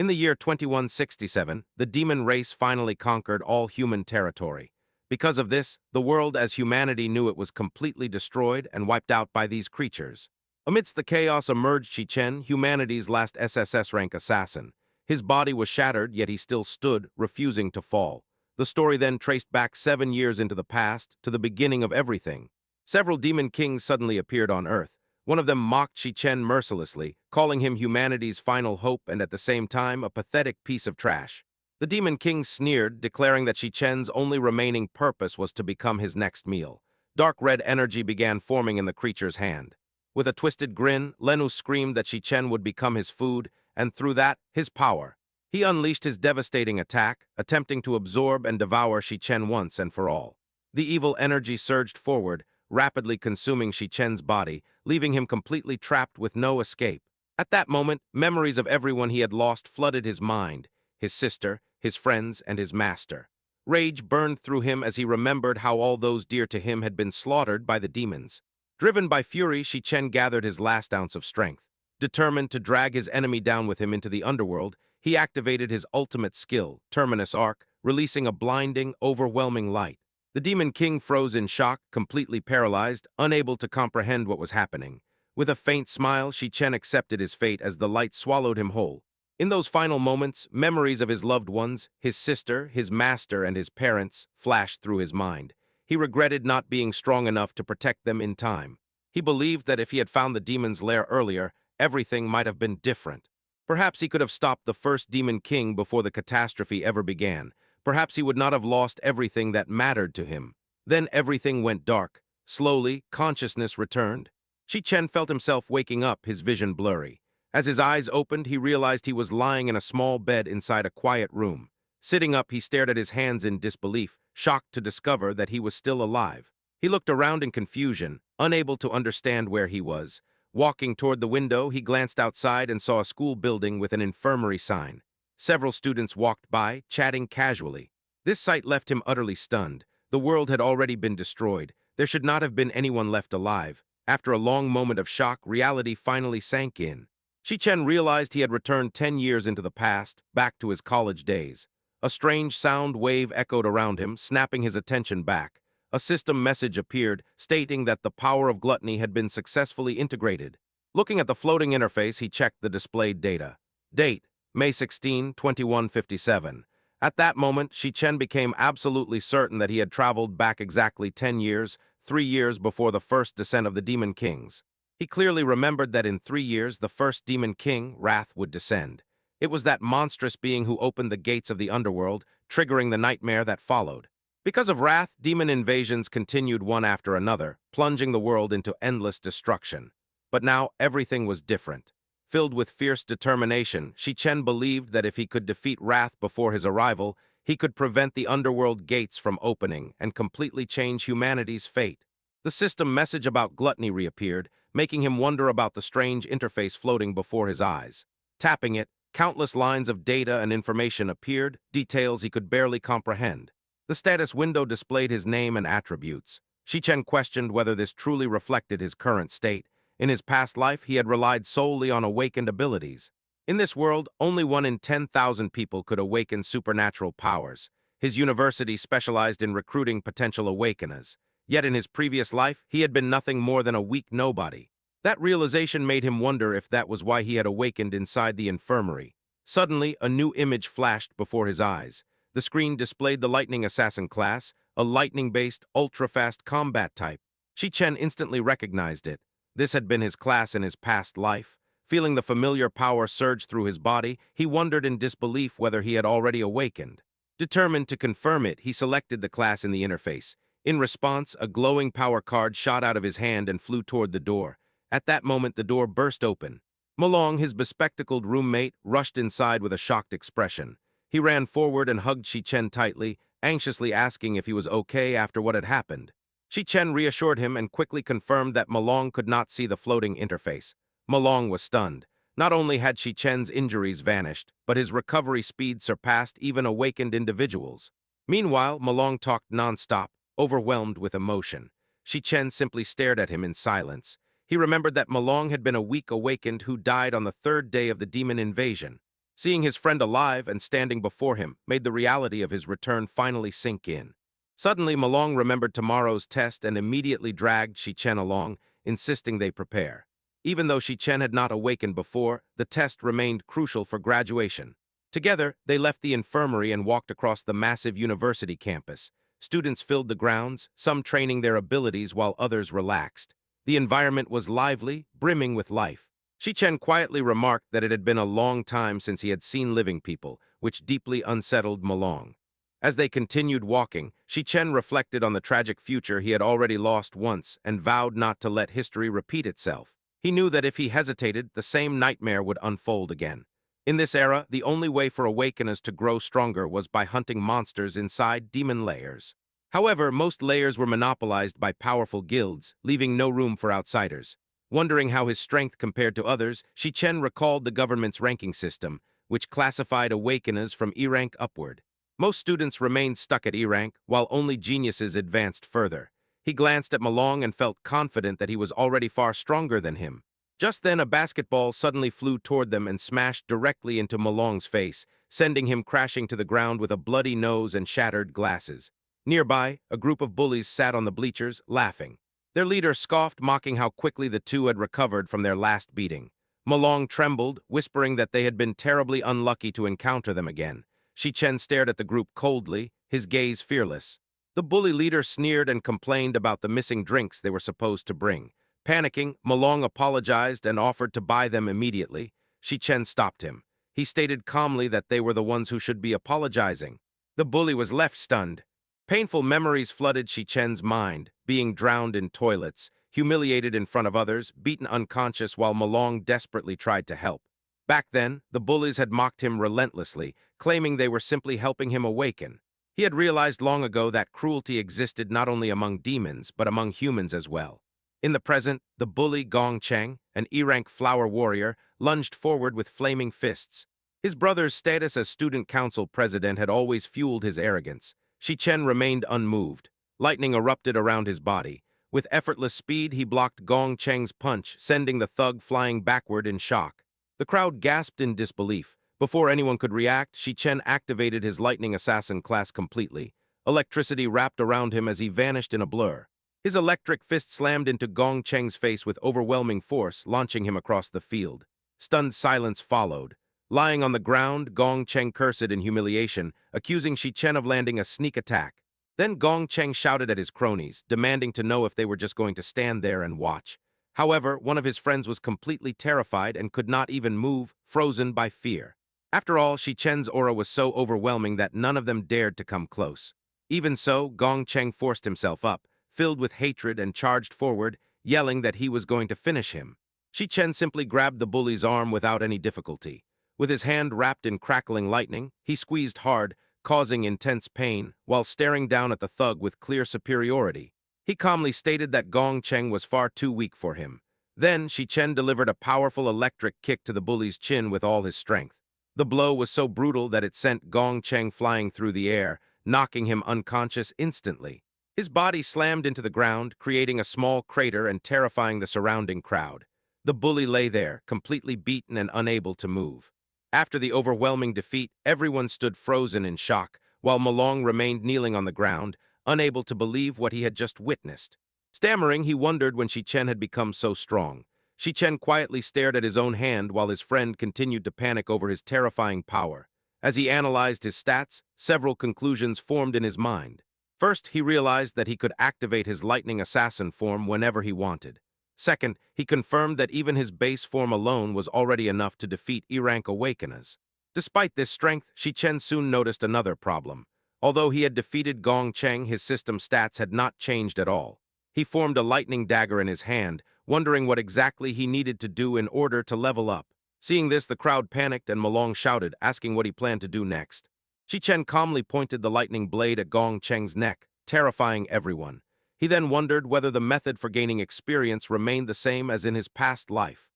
In the year 2167, the demon race finally conquered all human territory. Because of this, the world as humanity knew it was completely destroyed and wiped out by these creatures. Amidst the chaos emerged Shichen, humanity's last SSS rank assassin. His body was shattered, yet he still stood, refusing to fall. The story then traced back 7 years into the past, to the beginning of everything. Several demon kings suddenly appeared on Earth. One of them mocked Shichen mercilessly, calling him humanity's final hope and at the same time a pathetic piece of trash. The demon king sneered, declaring that Shichen's only remaining purpose was to become his next meal. Dark red energy began forming in the creature's hand. With a twisted grin, Lenu screamed that Shichen would become his food, and through that, his power. He unleashed his devastating attack, attempting to absorb and devour Shichen once and for all. The evil energy surged forward, rapidly consuming Shichen's body, leaving him completely trapped with no escape. At that moment, memories of everyone he had lost flooded his mind, his sister, his friends, and his master. Rage burned through him as he remembered how all those dear to him had been slaughtered by the demons. Driven by fury, Shichen gathered his last ounce of strength. Determined to drag his enemy down with him into the underworld, he activated his ultimate skill, Terminus Arc, releasing a blinding, overwhelming light. The Demon King froze in shock, completely paralyzed, unable to comprehend what was happening. With a faint smile, Shichen accepted his fate as the light swallowed him whole. In those final moments, memories of his loved ones, his sister, his master, and his parents, flashed through his mind. He regretted not being strong enough to protect them in time. He believed that if he had found the demon's lair earlier, everything might have been different. Perhaps he could have stopped the first Demon King before the catastrophe ever began. Perhaps he would not have lost everything that mattered to him. Then everything went dark. Slowly, consciousness returned. Shichen felt himself waking up, his vision blurry. As his eyes opened, he realized he was lying in a small bed inside a quiet room. Sitting up, he stared at his hands in disbelief, shocked to discover that he was still alive. He looked around in confusion, unable to understand where he was. Walking toward the window, he glanced outside and saw a school building with an infirmary sign. Several students walked by, chatting casually. This sight left him utterly stunned. The world had already been destroyed. There should not have been anyone left alive. After a long moment of shock, reality finally sank in. Shichen realized he had returned 10 years into the past, back to his college days. A strange sound wave echoed around him, snapping his attention back. A system message appeared, stating that the power of gluttony had been successfully integrated. Looking at the floating interface, he checked the displayed data. Date: May 16, 2157. At that moment, Shichen became absolutely certain that he had traveled back exactly 10 years, 3 years before the first descent of the Demon Kings. He clearly remembered that in 3 years, the first Demon King, Wrath, would descend. It was that monstrous being who opened the gates of the underworld, triggering the nightmare that followed. Because of Wrath, demon invasions continued one after another, plunging the world into endless destruction. But now, everything was different. Filled with fierce determination, Shichen believed that if he could defeat Wrath before his arrival, he could prevent the underworld gates from opening and completely change humanity's fate. The system message about gluttony reappeared, making him wonder about the strange interface floating before his eyes. Tapping it, countless lines of data and information appeared, details he could barely comprehend. The status window displayed his name and attributes. Shichen questioned whether this truly reflected his current state. In his past life, he had relied solely on awakened abilities. In this world, only 1 in 10,000 people could awaken supernatural powers. His university specialized in recruiting potential awakeners. Yet in his previous life, he had been nothing more than a weak nobody. That realization made him wonder if that was why he had awakened inside the infirmary. Suddenly, a new image flashed before his eyes. The screen displayed the Lightning Assassin class, a lightning-based, ultra-fast combat type. Shichen instantly recognized it. This had been his class in his past life. Feeling the familiar power surge through his body, he wondered in disbelief whether he had already awakened. Determined to confirm it, he selected the class in the interface. In response, a glowing power card shot out of his hand and flew toward the door. At that moment, the door burst open. Malong, his bespectacled roommate, rushed inside with a shocked expression. He ran forward and hugged Shichen tightly, anxiously asking if he was okay after what had happened. Shichen reassured him and quickly confirmed that Malong could not see the floating interface. Malong was stunned. Not only had Shichen's injuries vanished, but his recovery speed surpassed even awakened individuals. Meanwhile, Malong talked nonstop, overwhelmed with emotion. Shichen simply stared at him in silence. He remembered that Malong had been a weak awakened who died on the 3rd day of the demon invasion. Seeing his friend alive and standing before him made the reality of his return finally sink in. Suddenly, Malong remembered tomorrow's test and immediately dragged Shichen along, insisting they prepare. Even though Shichen had not awakened before, the test remained crucial for graduation. Together, they left the infirmary and walked across the massive university campus. Students filled the grounds, some training their abilities while others relaxed. The environment was lively, brimming with life. Shichen quietly remarked that it had been a long time since he had seen living people, which deeply unsettled Malong. As they continued walking, Shichen reflected on the tragic future he had already lost once and vowed not to let history repeat itself. He knew that if he hesitated, the same nightmare would unfold again. In this era, the only way for awakeners to grow stronger was by hunting monsters inside demon layers. However, most layers were monopolized by powerful guilds, leaving no room for outsiders. Wondering how his strength compared to others, Shichen recalled the government's ranking system, which classified awakeners from E rank upward. Most students remained stuck at E rank, while only geniuses advanced further. He glanced at Malong and felt confident that he was already far stronger than him. Just then, a basketball suddenly flew toward them and smashed directly into Malong's face, sending him crashing to the ground with a bloody nose and shattered glasses. Nearby, a group of bullies sat on the bleachers, laughing. Their leader scoffed, mocking how quickly the two had recovered from their last beating. Malong trembled, whispering that they had been terribly unlucky to encounter them again. Shichen stared at the group coldly, his gaze fearless. The bully leader sneered and complained about the missing drinks they were supposed to bring. Panicking, Malong apologized and offered to buy them immediately. Shichen stopped him. He stated calmly that they were the ones who should be apologizing. The bully was left stunned. Painful memories flooded Shichen's mind, being drowned in toilets, humiliated in front of others, beaten unconscious while Malong desperately tried to help. Back then, the bullies had mocked him relentlessly, claiming they were simply helping him awaken. He had realized long ago that cruelty existed not only among demons, but among humans as well. In the present, the bully Gong Cheng, an E-rank flower warrior, lunged forward with flaming fists. His brother's status as student council president had always fueled his arrogance. Shichen remained unmoved. Lightning erupted around his body. With effortless speed, he blocked Gong Cheng's punch, sending the thug flying backward in shock. The crowd gasped in disbelief. Before anyone could react, Shichen activated his lightning assassin class completely. Electricity wrapped around him as he vanished in a blur. His electric fist slammed into Gong Cheng's face with overwhelming force, launching him across the field. Stunned silence followed. Lying on the ground, Gong Cheng cursed in humiliation, accusing Shichen of landing a sneak attack. Then Gong Cheng shouted at his cronies, demanding to know if they were just going to stand there and watch. However, one of his friends was completely terrified and could not even move, frozen by fear. After all, Shichen's aura was so overwhelming that none of them dared to come close. Even so, Gong Cheng forced himself up, filled with hatred, and charged forward, yelling that he was going to finish him. Shichen simply grabbed the bully's arm without any difficulty. With his hand wrapped in crackling lightning, he squeezed hard, causing intense pain, while staring down at the thug with clear superiority. He calmly stated that Gong Cheng was far too weak for him. Then, Shichen delivered a powerful electric kick to the bully's chin with all his strength. The blow was so brutal that it sent Gong Cheng flying through the air, knocking him unconscious instantly. His body slammed into the ground, creating a small crater and terrifying the surrounding crowd. The bully lay there, completely beaten and unable to move. After the overwhelming defeat, everyone stood frozen in shock, while Malong remained kneeling on the ground, unable to believe what he had just witnessed. Stammering, he wondered when Shichen had become so strong. Shichen quietly stared at his own hand while his friend continued to panic over his terrifying power. As he analyzed his stats, several conclusions formed in his mind. First, he realized that he could activate his lightning assassin form whenever he wanted. Second, he confirmed that even his base form alone was already enough to defeat E-rank awakeners. Despite this strength, Shichen soon noticed another problem. Although he had defeated Gong Cheng, his system stats had not changed at all. He formed a lightning dagger in his hand, wondering what exactly he needed to do in order to level up. Seeing this, the crowd panicked and Malong shouted, asking what he planned to do next. Shichen calmly pointed the lightning blade at Gong Cheng's neck, terrifying everyone. He then wondered whether the method for gaining experience remained the same as in his past life.